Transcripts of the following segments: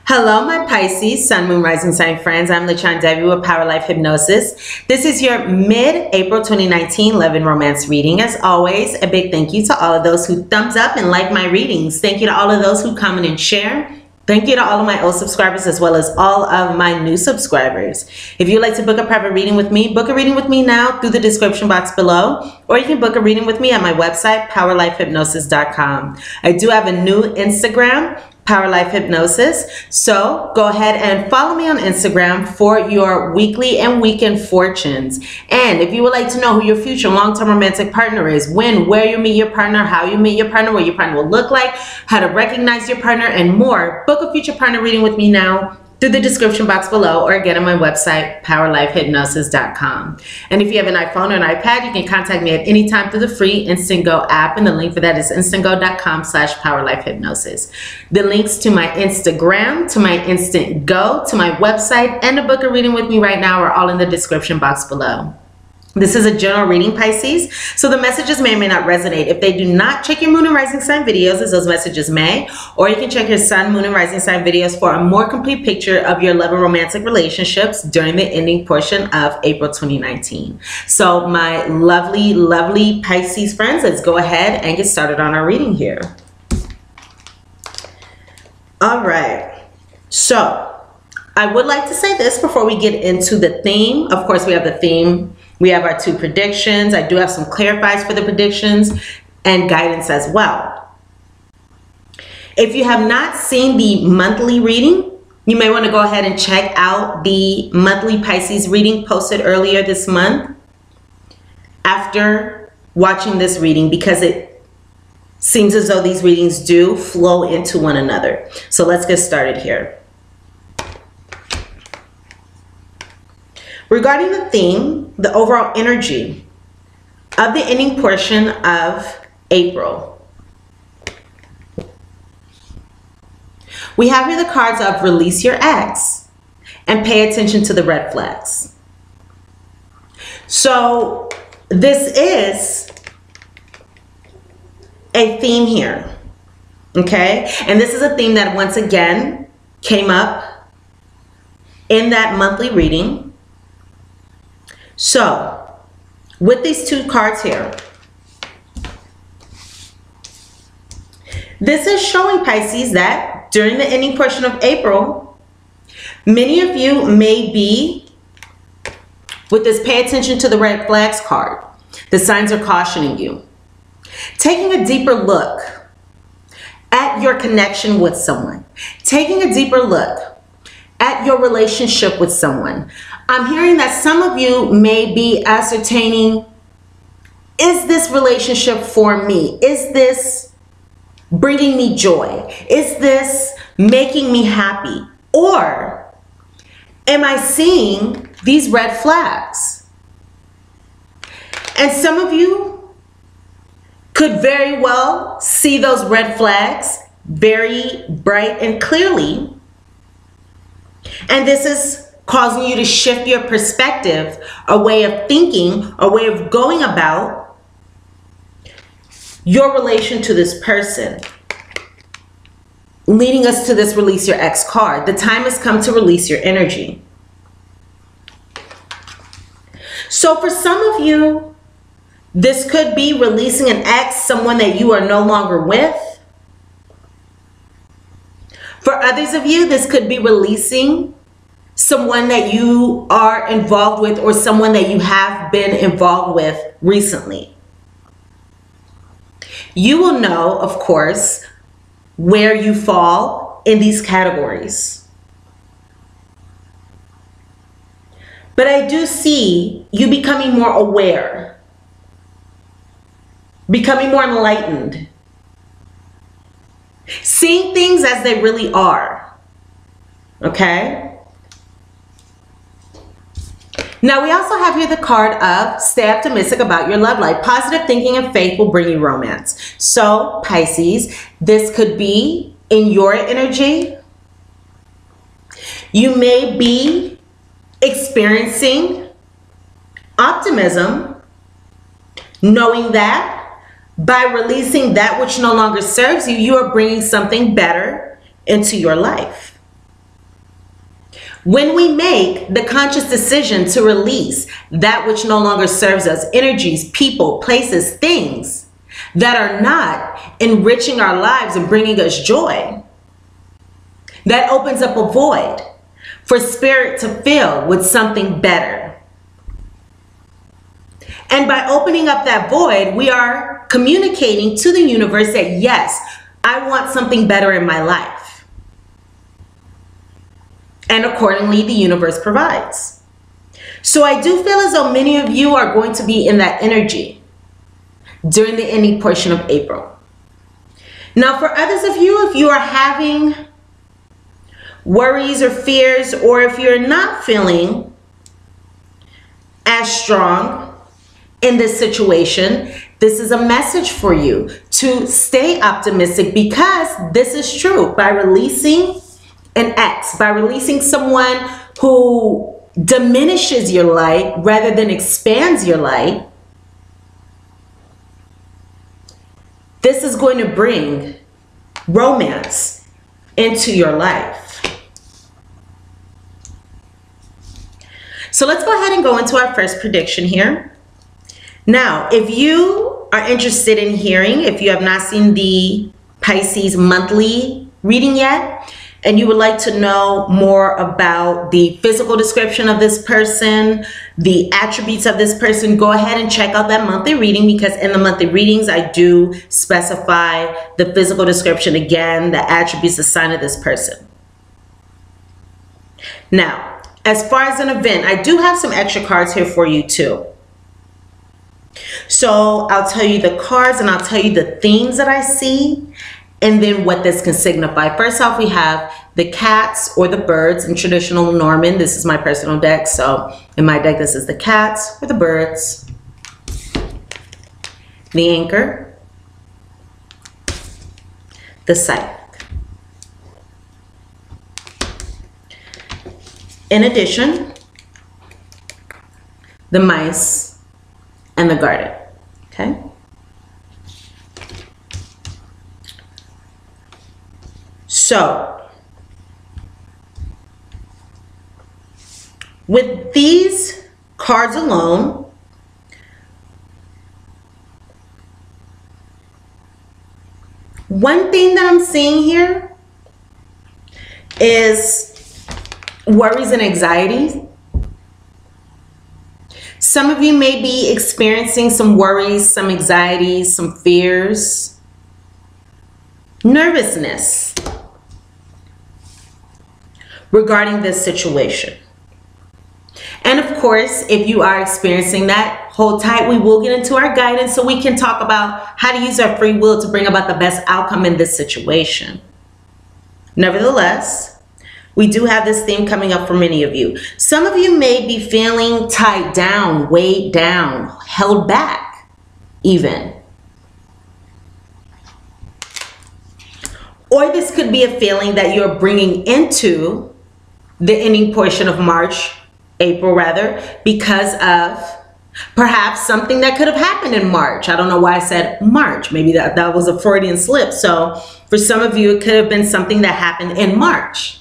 Hello, my Pisces, Sun, Moon, Rising Sign friends. I'm LaChan Debbie with Power Life Hypnosis. This is your mid-April 2019 love and romance reading. As always, a big thank you to all of those who thumbs up and like my readings. Thank you to all of those who comment and share. Thank you to all of my old subscribers as well as all of my new subscribers. If you'd like to book a private reading with me, book a reading with me now through the description box below, or you can book a reading with me at my website, powerlifehypnosis.com. I do have a new Instagram, Power Life Hypnosis. So go ahead and follow me on Instagram for your weekly and weekend fortunes. And if you would like to know who your future long-term romantic partner is, when, where you meet your partner, how you meet your partner, what your partner will look like, how to recognize your partner, and more, book a future partner reading with me now through the description box below, or again on my website, powerlifehypnosis.com. And if you have an iPhone or an iPad, you can contact me at any time through the free Instant Go app, and the link for that is instantgo.com/powerlifehypnosis. The links to my Instagram, to my Instant Go, to my website, and to book a reading with me right now are all in the description box below. This is a general reading, Pisces, so the messages may or may not resonate. If they do not, check your moon and rising sign videos, as those messages may, or you can check your sun, moon, and rising sign videos for a more complete picture of your love and romantic relationships during the ending portion of April 2019. So my lovely, lovely Pisces friends, let's go ahead and get started on our reading here. All right, so I would like to say this before we get into the theme. Of course, we have the theme. We have our two predictions. I do have some clarifies for the predictions and guidance as well. If you have not seen the monthly reading, you may want to go ahead and check out the monthly Pisces reading posted earlier this month after watching this reading, because it seems as though these readings do flow into one another. So let's get started here. Regarding the theme, the overall energy of the ending portion of April, we have here the cards of release your ex and pay attention to the red flags. So this is a theme here, okay? And this is a theme that once again came up in that monthly reading. So, with these two cards here, this is showing, Pisces, that during the ending portion of April, many of you may be, with this pay attention to the red flags card, the signs are cautioning you, taking a deeper look at your connection with someone, taking a deeper look at your relationship with someone. I'm hearing that some of you may be ascertaining, is this relationship for me? Is this bringing me joy? Is this making me happy? Or am I seeing these red flags? And some of you could very well see those red flags very bright and clearly. And this is causing you to shift your perspective, a way of thinking, a way of going about your relation to this person, leading us to this release your ex card. The time has come to release your energy. So for some of you, this could be releasing an ex, someone that you are no longer with. For others of you, this could be releasing someone that you are involved with, or someone that you have been involved with recently. You will know, of course, where you fall in these categories. But I do see you becoming more aware, becoming more enlightened, seeing things as they really are, okay? Now, we also have here the card of stay optimistic about your love life. Positive thinking and faith will bring you romance. So, Pisces, this could be in your energy. You may be experiencing optimism, knowing that by releasing that which no longer serves you, you are bringing something better into your life. When we make the conscious decision to release that which no longer serves us, energies, people, places, things that are not enriching our lives and bringing us joy, that opens up a void for spirit to fill with something better. And by opening up that void, we are communicating to the universe that, yes, I want something better in my life. And accordingly, the universe provides. So I do feel as though many of you are going to be in that energy during the ending portion of April. Now, for others of you, if you are having worries or fears, or if you're not feeling as strong in this situation, this is a message for you to stay optimistic, because this is true. By releasing an ex, by releasing someone who diminishes your light rather than expands your light, this is going to bring romance into your life. So let's go ahead and go into our first prediction here. Now, if you are interested in hearing, if you have not seen the Pisces monthly reading yet, and you would like to know more about the physical description of this person, the attributes of this person, go ahead and check out that monthly reading, because in the monthly readings, I do specify the physical description again, the attributes, the sign of this person. Now, as far as an event, I do have some extra cards here for you too. So I'll tell you the cards and I'll tell you the themes that I see, and then what this can signify. First off, we have the cats or the birds in traditional Norman. This is my personal deck. So in my deck, this is the cats or the birds, the anchor, the scythe. In addition, the mice and the garden, okay? So, with these cards alone, one thing that I'm seeing here is worries and anxieties. Some of you may be experiencing some worries, some anxieties, some fears, nervousness regarding this situation. And of course, if you are experiencing that, hold tight. We will get into our guidance so we can talk about how to use our free will to bring about the best outcome in this situation. Nevertheless, we do have this theme coming up for many of you. Some of you may be feeling tied down, weighed down, held back even. Or this could be a feeling that you're bringing into the ending portion of March, April rather, because of perhaps something that could have happened in March. I don't know why I said March. Maybe that was a Freudian slip. So for some of you, it could have been something that happened in March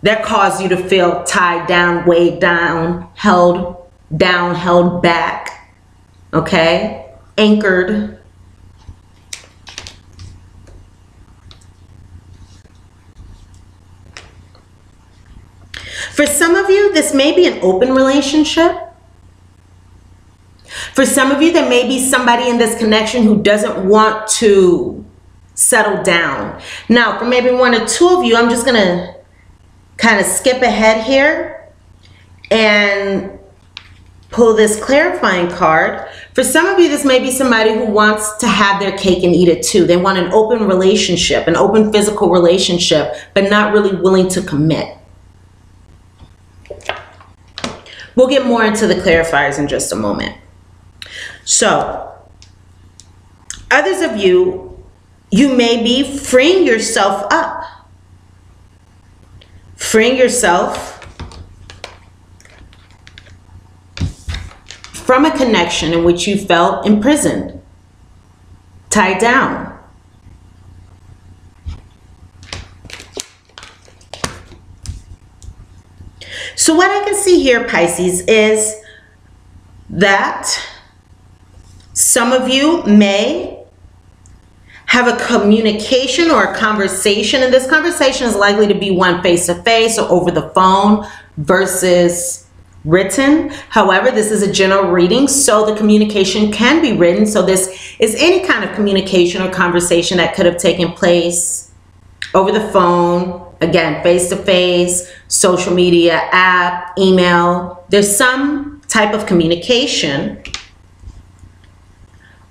that caused you to feel tied down, weighed down, held back, okay? Anchored. For some of you, this may be an open relationship. For some of you, there may be somebody in this connection who doesn't want to settle down. Now, for maybe one or two of you, I'm just gonna kind of skip ahead here and pull this clarifying card. For some of you, this may be somebody who wants to have their cake and eat it too. They want an open relationship, an open physical relationship, but not really willing to commit. We'll get more into the clarifiers in just a moment. So, others of you, you may be freeing yourself up. Freeing yourself from a connection in which you felt imprisoned, tied down. So what I can see here, Pisces, is that some of you may have a communication or a conversation, and this conversation is likely to be one face-to-face or over the phone versus written. However, this is a general reading, so the communication can be written. So this is any kind of communication or conversation that could have taken place over the phone, again, face-to-face, social media, app, email. There's some type of communication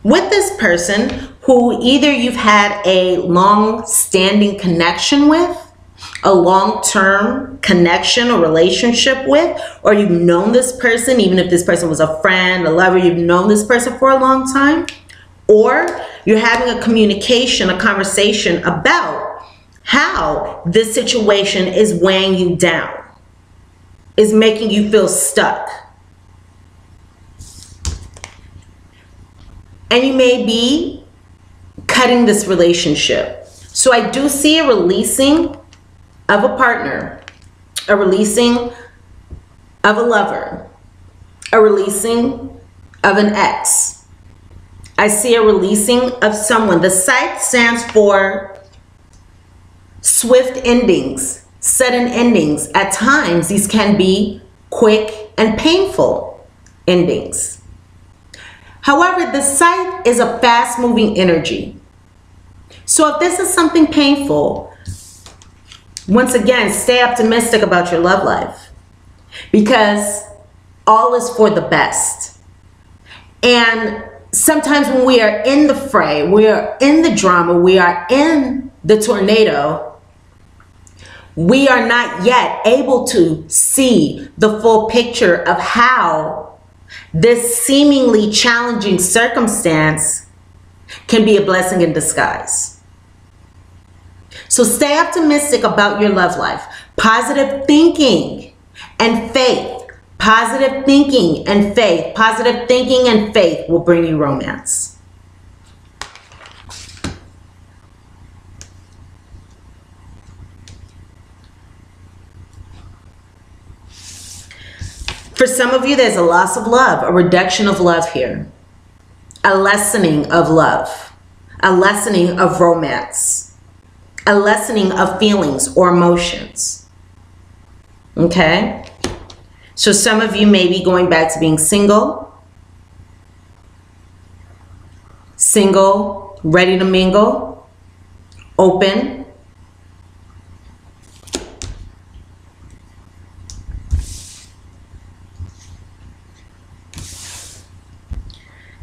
with this person who either you've had a long-standing connection with, a long-term connection or relationship with, or you've known this person, even if this person was a friend, a lover, you've known this person for a long time, or you're having a communication, a conversation about how this situation is weighing you down, is making you feel stuck. And you may be cutting this relationship. So I do see a releasing of a partner, a releasing of a lover, a releasing of an ex. I see a releasing of someone. The Scythe stands for swift endings, sudden endings. At times, these can be quick and painful endings. However, the Scythe is a fast-moving energy. So if this is something painful, once again, stay optimistic about your love life, because all is for the best. And sometimes when we are in the fray, we are in the drama, we are in the tornado, we are not yet able to see the full picture of how this seemingly challenging circumstance can be a blessing in disguise. So stay optimistic about your love life. Positive thinking and faith. Positive thinking and faith. Positive thinking and faith will bring you romance. For some of you, there's a loss of love, a reduction of love here, a lessening of love, a lessening of romance, a lessening of feelings or emotions. Okay? So some of you may be going back to being single, ready to mingle, open.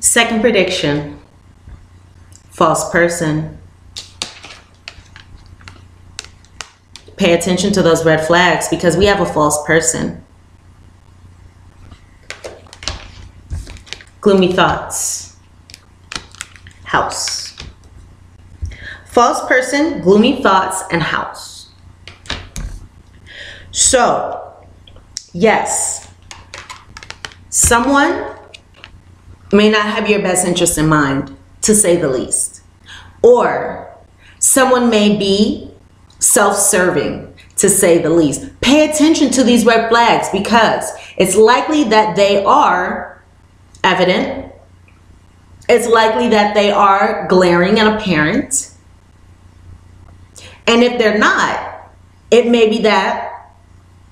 Second prediction, false person. Pay attention to those red flags, because we have a false person. Gloomy thoughts. House. False person, gloomy thoughts, and house. So, yes, someone may not have your best interest in mind, to say the least. Or someone may be self-serving, to say the least. Pay attention to these red flags, because it's likely that they are evident. It's likely that they are glaring and apparent. And if they're not, it may be that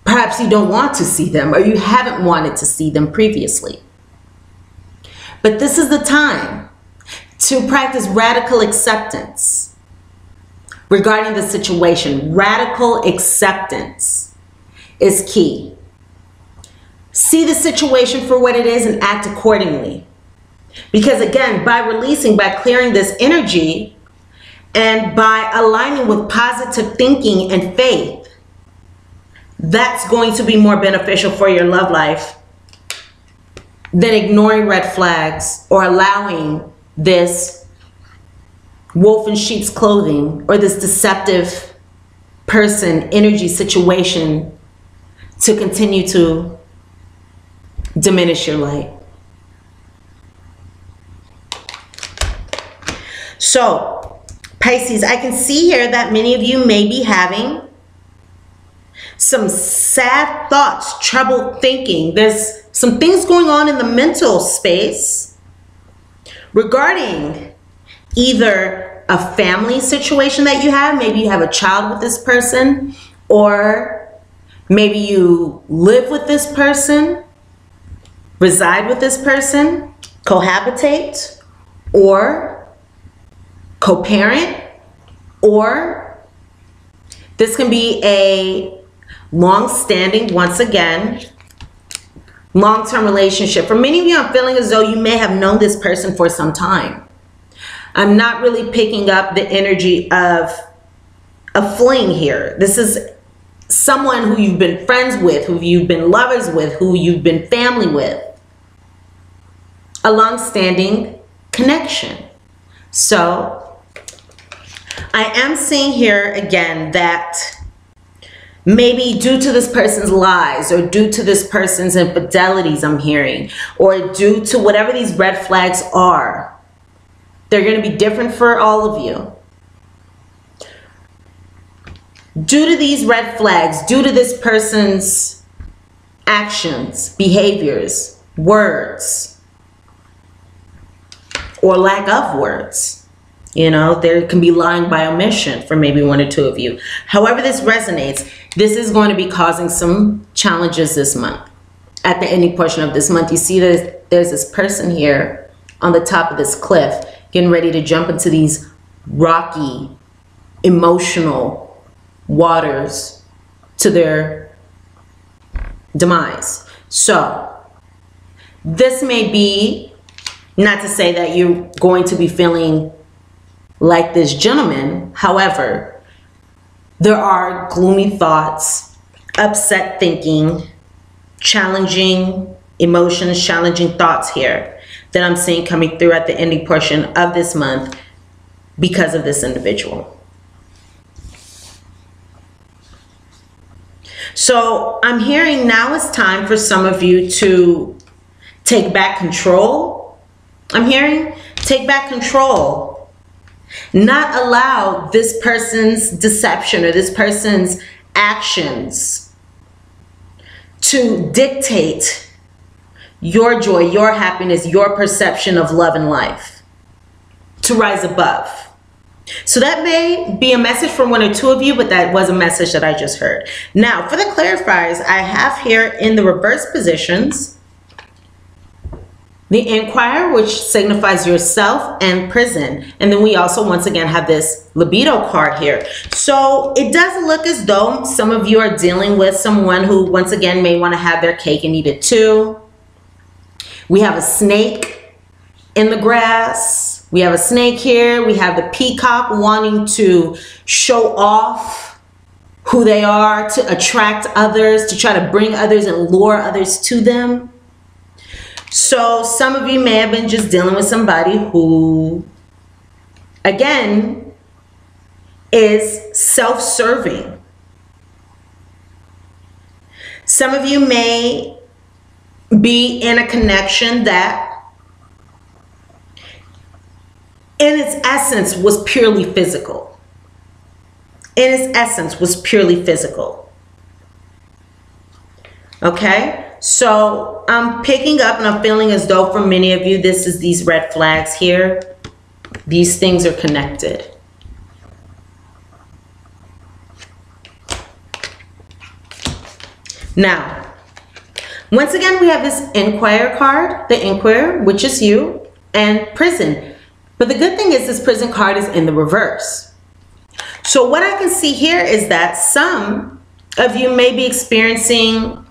perhaps you don't want to see them, or you haven't wanted to see them previously. But this is the time to practice radical acceptance regarding the situation. Radical acceptance is key. See the situation for what it is and act accordingly. Because again, by releasing, by clearing this energy, and by aligning with positive thinking and faith, that's going to be more beneficial for your love life than ignoring red flags or allowing this wolf in sheep's clothing or this deceptive person, energy, situation to continue to diminish your light. So, Pisces, I can see here that many of you may be having some sad thoughts, troubled thinking. There's some things going on in the mental space regarding either a family situation that you have. Maybe you have a child with this person, or maybe you live with this person, reside with this person, cohabitate, or co-parent, or this can be a long-standing, once again, long-term relationship. For many of you, I'm feeling as though you may have known this person for some time. I'm not really picking up the energy of a fling here. This is someone who you've been friends with, who you've been lovers with, who you've been family with. A long-standing connection. So I am seeing here again that maybe due to this person's lies, or due to this person's infidelities I'm hearing, or due to whatever these red flags are, they're going to be different for all of you. Due to these red flags, due to this person's actions, behaviors, words, or lack of words, you know, there can be lying by omission for maybe one or two of you. However this resonates, this is going to be causing some challenges this month. At the ending portion of this month, you see that there's this person here on the top of this cliff getting ready to jump into these rocky, emotional waters to their demise. So this may be, not to say that you're going to be feeling like this gentleman. However, there are gloomy thoughts, upset thinking, challenging emotions, challenging thoughts here that I'm seeing coming through at the ending portion of this month because of this individual. So I'm hearing now it's time for some of you to take back control. I'm hearing take back control. Not allow this person's deception or this person's actions to dictate your joy, your happiness, your perception of love and life. To rise above. So that may be a message from one or two of you, but that was a message that I just heard. Now, for the clarifiers, I have here in the reverse positions the Inquirer, which signifies yourself, and Prison. And then we also, once again, have this libido card here. So it does look as though some of you are dealing with someone who, once again, may want to have their cake and eat it too. We have a snake in the grass. We have a snake here. We have the peacock wanting to show off who they are, to attract others, to try to bring others and lure others to them. So some of you may have been just dealing with somebody who, again, is self-serving. Some of you may be in a connection that in its essence was purely physical. In its essence was purely physical. Okay, so I'm picking up and I'm feeling as though for many of you, this is these red flags here. These things are connected. Now, once again, we have this Inquirer card, the Inquirer, which is you, and Prison. But the good thing is this Prison card is in the reverse. So what I can see here is that some of you may be experiencing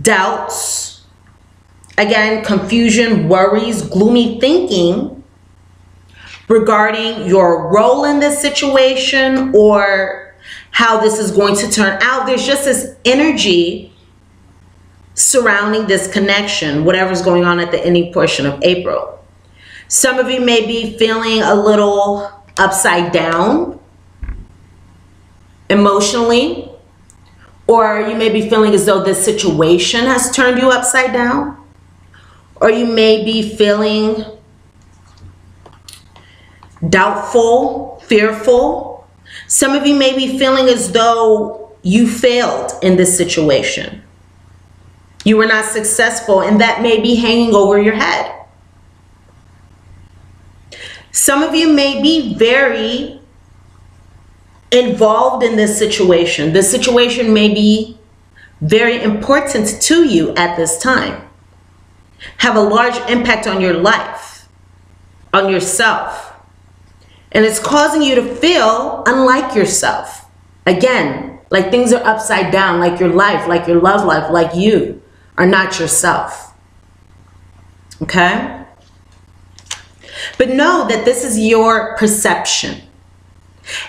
doubts, again, confusion, worries, gloomy thinking regarding your role in this situation or how this is going to turn out. There's just this energy surrounding this connection, whatever's going on at the ending portion of April. Some of you may be feeling a little upside down emotionally, or you may be feeling as though this situation has turned you upside down, or you may be feeling doubtful, fearful. Some of you may be feeling as though you failed in this situation. You were not successful, and that may be hanging over your head. Some of you may be very involved in this situation. This situation may be very important to you at this time. Have a large impact on your life, on yourself. And it's causing you to feel unlike yourself. Again, like things are upside down, like your life, like your love life, like you are not yourself. Okay? But know that this is your perception.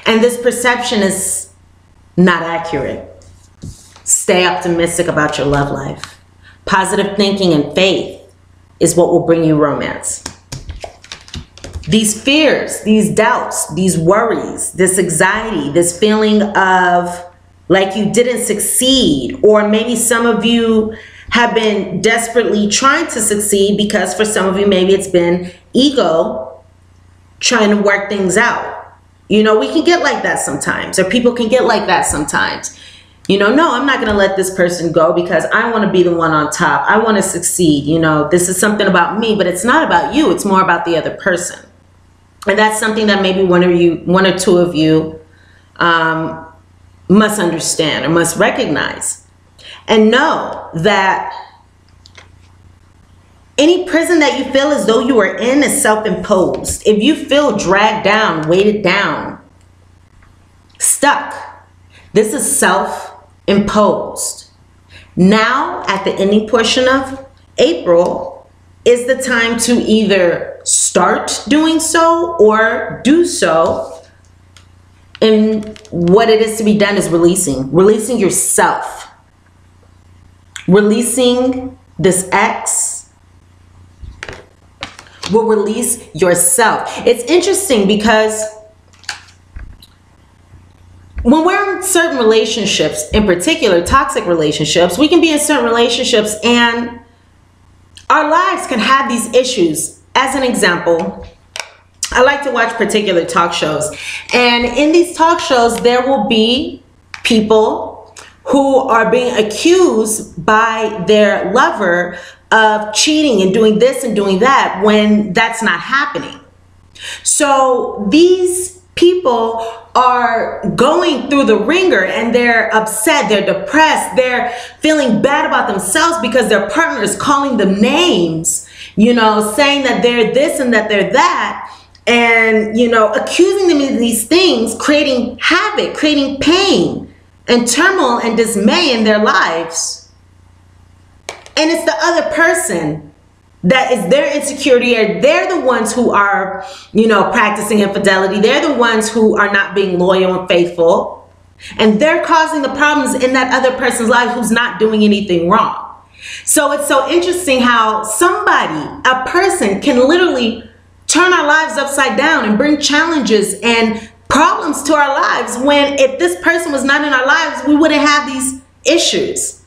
And this perception is not accurate. Stay optimistic about your love life. Positive thinking and faith is what will bring you romance. These fears, these doubts, these worries, this anxiety, this feeling of like you didn't succeed, or maybe some of you have been desperately trying to succeed because for some of you, maybe it's been ego trying to work things out. You know, we can get like that sometimes, or people can get like that sometimes. You know, no, I'm not going to let this person go because I want to be the one on top. I want to succeed. You know, this is something about me, but it's not about you. It's more about the other person. And that's something that maybe one or two of you must understand or must recognize. And know that any prison that you feel as though you are in is self-imposed. If you feel dragged down, weighted down, stuck, this is self-imposed. Now, at the ending portion of April, is the time to either start doing so or do so. And what it is to be done is releasing yourself, releasing this ex will release yourself. It's interesting because when we're in certain relationships, in particular toxic relationships, we can be in certain relationships and our lives can have these issues. As an example, I like to watch particular talk shows, and in these talk shows there will be people who are being accused by their lover of cheating and doing this and doing that when that's not happening. So these people are going through the ringer and they're upset, they're depressed, they're feeling bad about themselves because their partner is calling them names, you know, saying that they're this and that they're that, and, you know, accusing them of these things, creating havoc, creating pain and turmoil and dismay in their lives. And it's the other person that is their insecurity, or they're the ones who are, you know, practicing infidelity. They're the ones who are not being loyal and faithful. And they're causing the problems in that other person's life who's not doing anything wrong. So it's so interesting how somebody, a person, can literally turn our lives upside down and bring challenges and problems to our lives, when if this person was not in our lives, we wouldn't have these issues.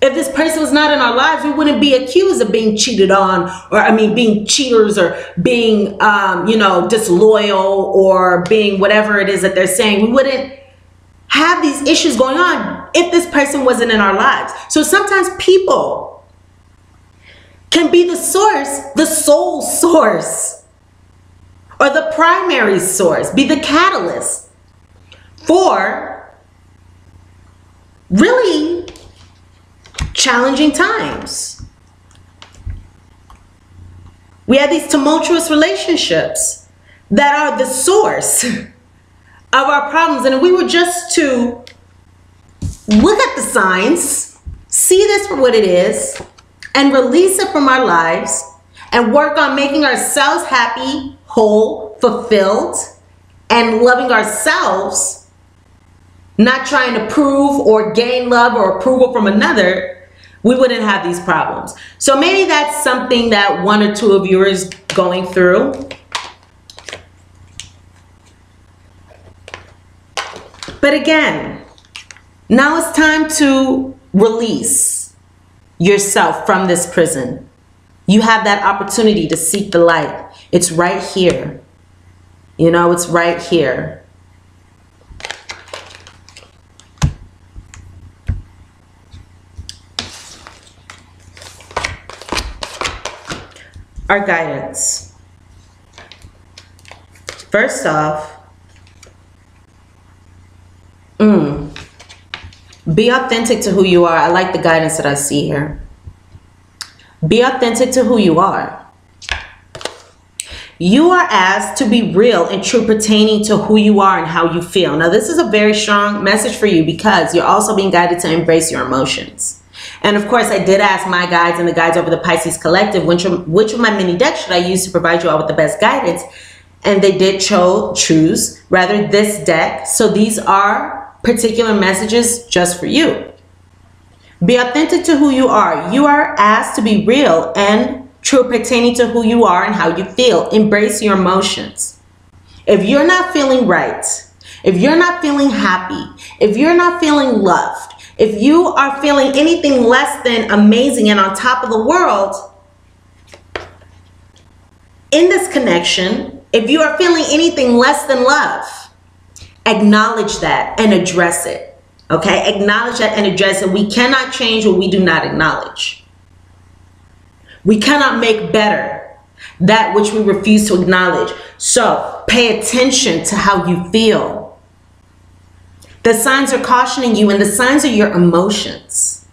If this person was not in our lives, we wouldn't be accused of being cheated on, or being cheaters, or being, you know, disloyal, or being whatever it is that they're saying. We wouldn't have these issues going on if this person wasn't in our lives. So sometimes people can be the source, the sole source, or the primary source, be the catalyst for really challenging times. We have these tumultuous relationships that are the source of our problems. And if we were just to look at the signs, see this for what it is, and release it from our lives, and work on making ourselves happy, whole, fulfilled, and loving ourselves, not trying to prove or gain love or approval from another, we wouldn't have these problems. So maybe that's something that one or two of you is going through. But again, now it's time to release yourself from this prison. You have that opportunity to seek the light. It's right here. You know, it's right here. our guidance. First off, be authentic to who you are. I like the guidance that I see here. Be authentic to who you are. You are asked to be real and true pertaining to who you are and how you feel. Now, this is a very strong message for you because you're also being guided to embrace your emotions. And of course, I did ask my guides and the guides over the Pisces Collective, which of my mini decks should I use to provide you all with the best guidance? And they did choose this deck. So these are particular messages just for you. Be authentic to who you are. You are asked to be real and true pertaining to who you are and how you feel. Embrace your emotions. If you're not feeling right, if you're not feeling happy, if you're not feeling loved, if you are feeling anything less than amazing and on top of the world in this connection, if you are feeling anything less than love, acknowledge that and address it. Okay? Acknowledge that and address it. We cannot change what we do not acknowledge. We cannot make better that which we refuse to acknowledge. So pay attention to how you feel. The signs are cautioning you, and the signs are your emotions.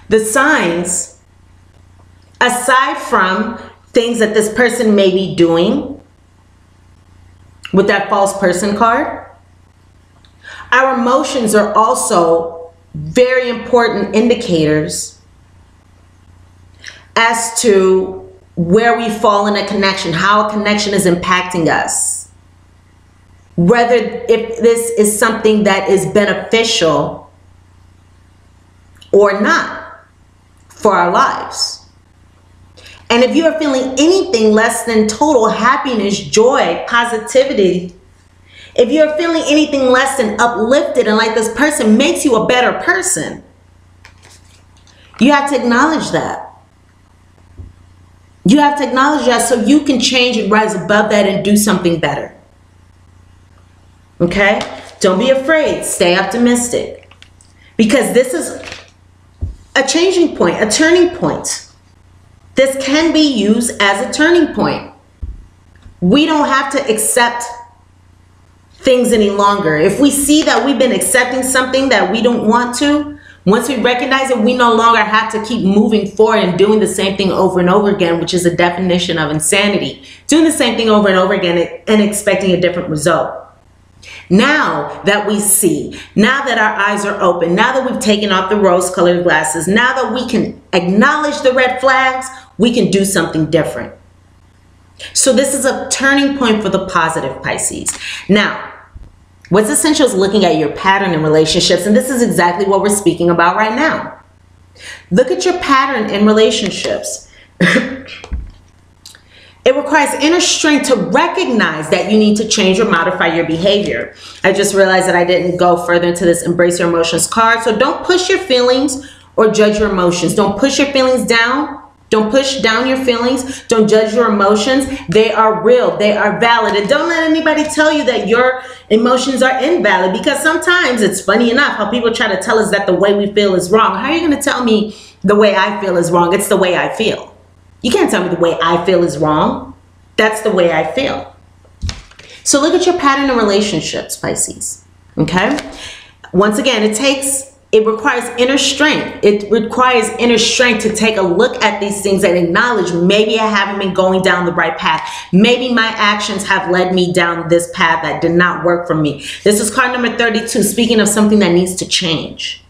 The signs, aside from things that this person may be doing with that false person card, our emotions are also very important indicators as to where we fall in a connection, how a connection is impacting us. Whether if this is something that is beneficial or not for our lives. And if you are feeling anything less than total happiness, joy, positivity, if you're feeling anything less than uplifted and like this person makes you a better person, you have to acknowledge that. You have to acknowledge that so you can change and rise above that and do something better. Okay? Don't be afraid. Stay optimistic. Because this is a changing point, a turning point. This can be used as a turning point. We don't have to accept things any longer. If we see that we've been accepting something that we don't want to, once we recognize it, we no longer have to keep moving forward and doing the same thing over and over again, which is a definition of insanity. Doing the same thing over and over again and expecting a different result. Now that we see, now that our eyes are open, now that we've taken off the rose-colored glasses, now that we can acknowledge the red flags, we can do something different. So this is a turning point for the positive, Pisces. Now, what's essential is looking at your pattern in relationships, and this is exactly what we're speaking about right now. Look at your pattern in relationships. It requires inner strength to recognize that you need to change or modify your behavior. I just realized that I didn't go further into this Embrace Your Emotions card. So don't push your feelings or judge your emotions. Don't push your feelings down. Don't push down your feelings. Don't judge your emotions. They are real. They are valid. And don't let anybody tell you that your emotions are invalid, because sometimes it's funny enough how people try to tell us that the way we feel is wrong. How are you going to tell me the way I feel is wrong? It's the way I feel. You can't tell me the way I feel is wrong. That's the way I feel. So look at your pattern in relationships, Pisces. Okay? Once again, it requires inner strength. It requires inner strength to take a look at these things and acknowledge maybe I haven't been going down the right path. Maybe my actions have led me down this path that did not work for me. This is card number 32, speaking of something that needs to change.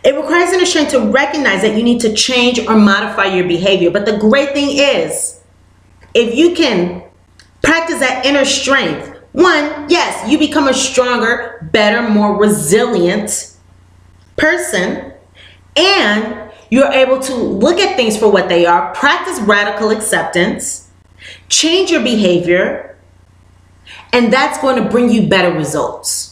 It requires inner strength to recognize that you need to change or modify your behavior. But the great thing is, if you can practice that inner strength, one, yes, you become a stronger, better, more resilient person, and you're able to look at things for what they are, practice radical acceptance, change your behavior, and that's going to bring you better results.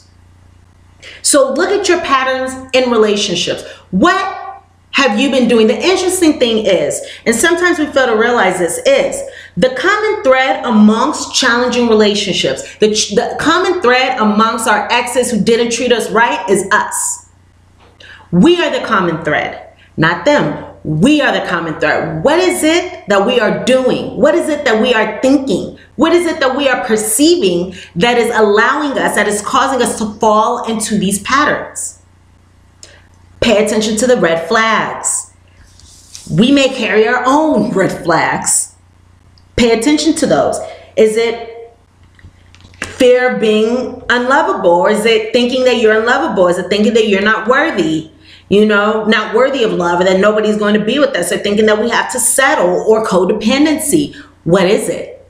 So look at your patterns in relationships. What have you been doing? The interesting thing is, and sometimes we fail to realize this, is the common thread amongst challenging relationships, the common thread amongst our exes who didn't treat us right is us. We are the common thread, not them. We are the common thread. What is it that we are doing? What is it that we are thinking? What is it that we are perceiving that is allowing us, that is causing us to fall into these patterns? Pay attention to the red flags. We may carry our own red flags. Pay attention to those. Is it fear of being unlovable? Or is it thinking that you're unlovable? Is it thinking that you're not worthy? You know, not worthy of love, or that nobody's going to be with us, or thinking that we have to settle, or codependency? What is it?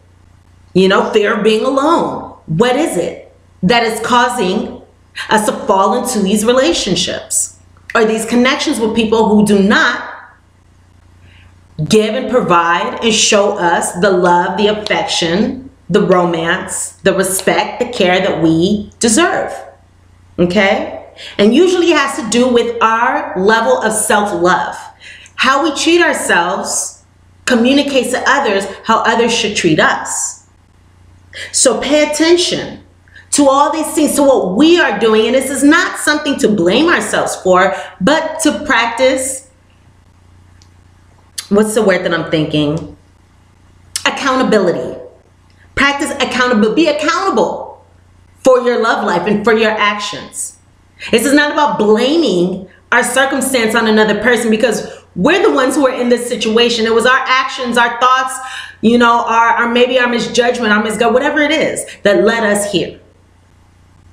You know, fear of being alone. What is it that is causing us to fall into these relationships or these connections with people who do not give and provide and show us the love, the affection, the romance, the respect, the care that we deserve? Okay? And usually it has to do with our level of self-love. How we treat ourselves communicates to others how others should treat us. So pay attention to all these things, to what we are doing. And this is not something to blame ourselves for, but to practice, what's the word that I'm thinking? Accountability. Practice accountability. Be accountable for your love life and for your actions. This is not about blaming our circumstance on another person, because we're the ones who are in this situation. It was our actions, our thoughts, you know, maybe our misjudgment, our misguidance, whatever it is that led us here.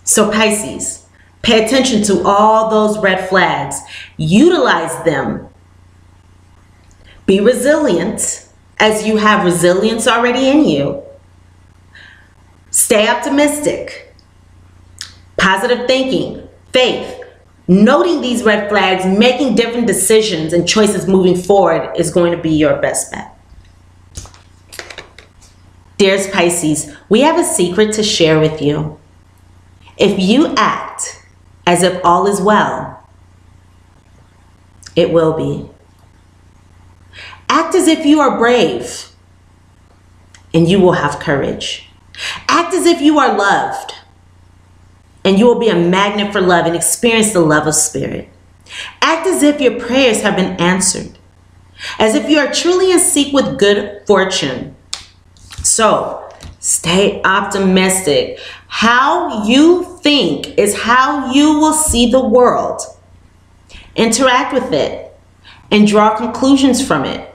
So Pisces, pay attention to all those red flags. Utilize them. Be resilient, as you have resilience already in you. Stay optimistic. Positive thinking. Faith. Noting these red flags, making different decisions and choices moving forward is going to be your best bet. Dearest Pisces, we have a secret to share with you. If you act as if all is well, it will be. Act as if you are brave, and you will have courage. Act as if you are loved, and you will be a magnet for love and experience the love of spirit. Act as if your prayers have been answered, as if you are truly in sync with good fortune. So stay optimistic. How you think is how you will see the world. Interact with it and draw conclusions from it.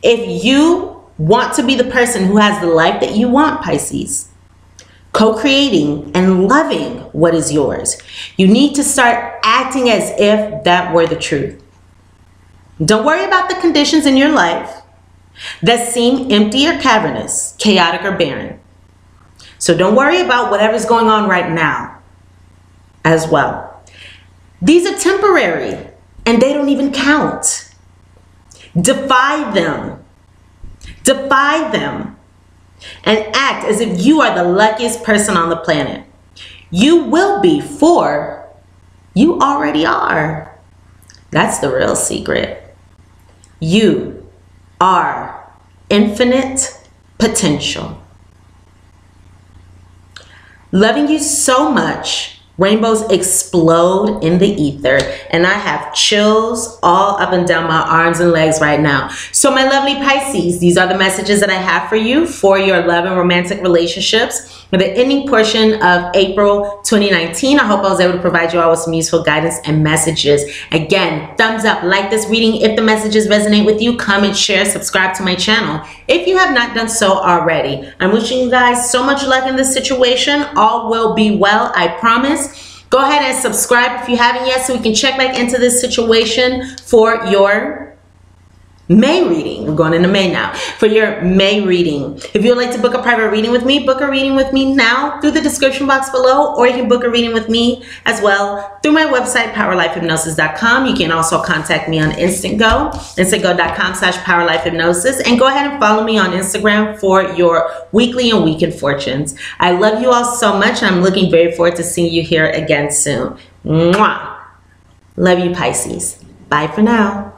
If you want to be the person who has the life that you want, Pisces, co-creating and loving what is yours, you need to start acting as if that were the truth. Don't worry about the conditions in your life that seem empty or cavernous, chaotic or barren. So don't worry about whatever's going on right now as well. These are temporary and they don't even count. Defy them. Defy them. And act as if you are the luckiest person on the planet. You will be, for you already are. That's the real secret. You are infinite potential. Loving you so much. Rainbows explode in the ether, and I have chills all up and down my arms and legs right now. So my lovely Pisces, these are the messages that I have for you for your love and romantic relationships for the ending portion of April 2019. I hope I was able to provide you all with some useful guidance and messages. Again, thumbs up, like this reading if the messages resonate with you. Comment, share, subscribe to my channel if you have not done so already. I'm wishing you guys so much luck in this situation. All will be well, I promise. Go ahead and subscribe if you haven't yet, so we can check back into this situation for your May reading. We're going into May now for your May reading. If you would like to book a private reading with me, book a reading with me now through the description box below, or you can book a reading with me as well through my website, powerlifehypnosis.com. You can also contact me on InstantGo, instantgo.com/powerlifehypnosis, and go ahead and follow me on Instagram for your weekly and weekend fortunes. I love you all so much, and I'm looking very forward to seeing you here again soon. Mwah! Love you, Pisces. Bye for now.